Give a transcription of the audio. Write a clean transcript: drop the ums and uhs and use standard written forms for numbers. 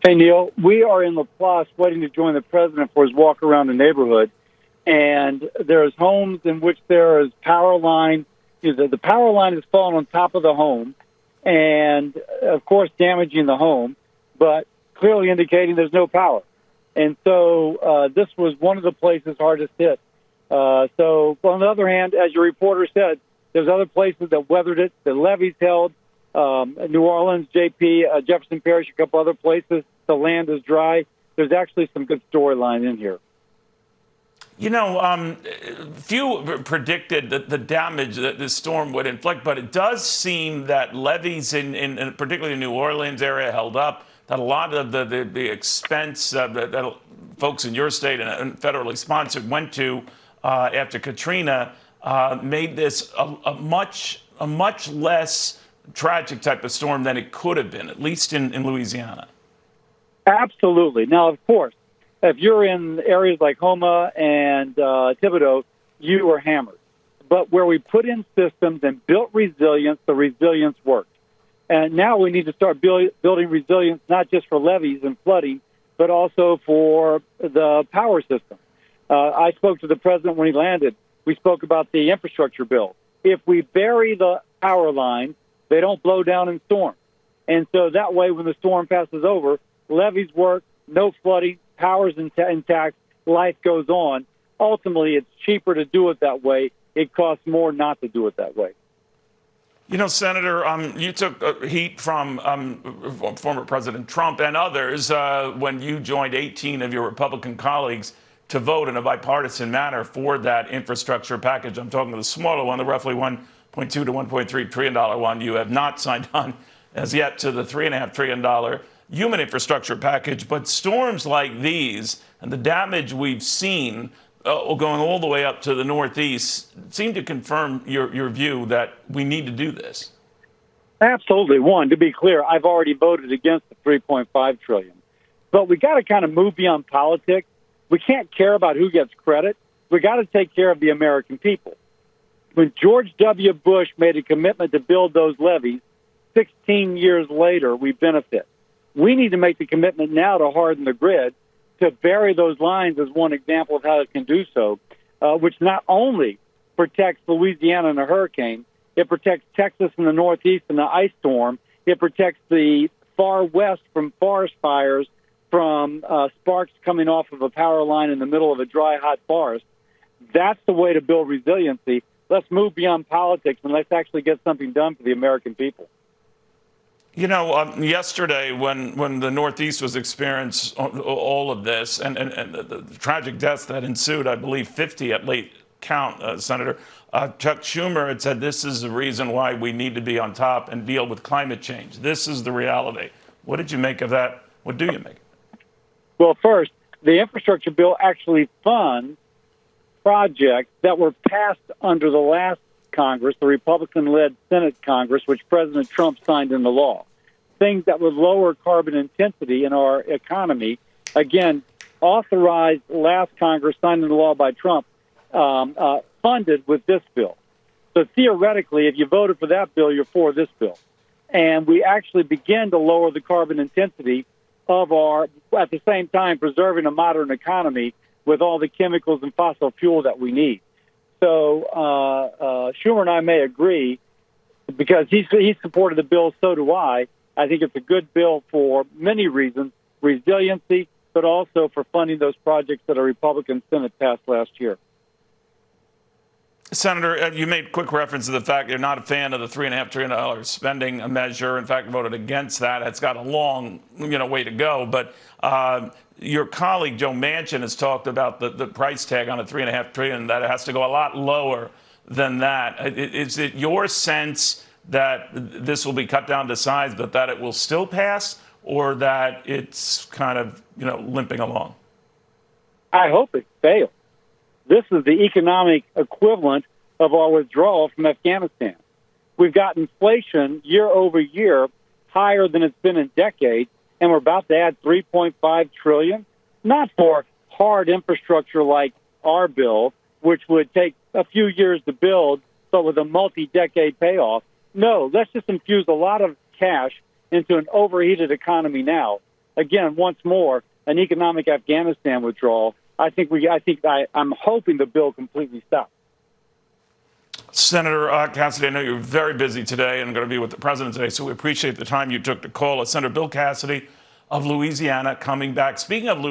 Hey, Neil, we are in LaPlace waiting to join the president for his walk around the neighborhood. And there's homes in which there is power line. The power line has fallen on top of the home and, of course, damaging the home, but clearly indicating there's no power. And so this was one of the places hardest hit. So on the other hand, as your reporter said, there's other places that weathered it. The levees held. New Orleans, JP, Jefferson Parish, a couple other places. The land is dry. There's actually some good storyline in here. You know, few predicted that the damage that this storm would inflict, but it does seem that levees in particularly the New Orleans area held up, that a lot of the expense that folks in your state and federally sponsored went to after Katrina made this a much less tragic type of storm than it could have been, at least in Louisiana. Absolutely. Now, of course, if you're in areas like Homa and Cavuto, you were hammered. But where we put in systems and built resilience, the resilience worked. And now we need to start building resilience not just for levees and flooding, but also for the power system. I spoke to the president when he landed. We spoke about the infrastructure bill. If we bury the power lines, they don't blow down in storms. And so that way, when the storm passes over, levees work, no flooding, power's intact, life goes on. Ultimately, it's cheaper to do it that way. It costs more not to do it that way. You know, Senator, you took heat from former President Trump and others when you joined 18 of your Republican colleagues to vote in a bipartisan manner for that infrastructure package. I'm talking the smaller one, the roughly $1.2 to $1.3 trillion one. You have not signed on as yet to the $3.5 trillion human infrastructure package. But storms like these and the damage we've seen going all the way up to the Northeast seem to confirm your view that we need to do this. Absolutely. One, to be clear, I've already voted against the $3.5 trillion. But we got to kind of move beyond politics. We can't care about who gets credit. We got to take care of the American people. When George W. Bush made a commitment to build those levees, 16 years later, we benefit. We need to make the commitment now to harden the grid, to bury those lines as one example of how it can do so, which not only protects Louisiana in a hurricane, it protects Texas in the Northeast in the ice storm, it protects the far west from forest fires, from sparks coming off of a power line in the middle of a dry, hot forest. That's the way to build resiliency. Let's move beyond politics and let's actually get something done for the American people. You know, yesterday when the Northeast was experiencing all of this and the tragic deaths that ensued, I believe 50 at late count, Senator, Chuck Schumer had said this is the reason why we need to be on top and deal with climate change. This is the reality. What did you make of that? What do you make of it? Well, first, the infrastructure bill actually funds projects that were passed under the last Congress, the Republican-led Senate Congress, which President Trump signed into law. Things that would lower carbon intensity in our economy, again, authorized last Congress, signed into law by Trump, funded with this bill. So theoretically, if you voted for that bill, you're for this bill. And we actually begin to lower the carbon intensity of our, at the same time, preserving a modern economy with all the chemicals and fossil fuel that we need. So Schumer and I may agree because he supported the bill, so do I. I think it's a good bill for many reasons, resiliency, but also for funding those projects that a Republican Senate passed last year. Senator, you made quick reference to the fact you're not a fan of the $3.5 trillion spending measure. In fact, voted against that. It's got a long, way to go. But your colleague Joe Manchin has talked about the price tag on a $3.5 trillion, that it has to go a lot lower than that. Is it your sense that this will be cut down to size, but that it will still pass, or that it's kind of limping along? I hope it fails. This is the economic equivalent of our withdrawal from Afghanistan. We've got inflation year over year higher than it's been in decades, and we're about to add $3.5 trillion, not for hard infrastructure like our bill, which would take a few years to build, but with a multi-decade payoff. No, let's just infuse a lot of cash into an overheated economy now. again, once more, an economic Afghanistan withdrawal, I'm hoping the bill completely stops. Senator Cassidy, I know you're very busy today and going to be with the president today, so we appreciate the time you took to call us. Senator Bill Cassidy of Louisiana coming back. Speaking of Louisiana,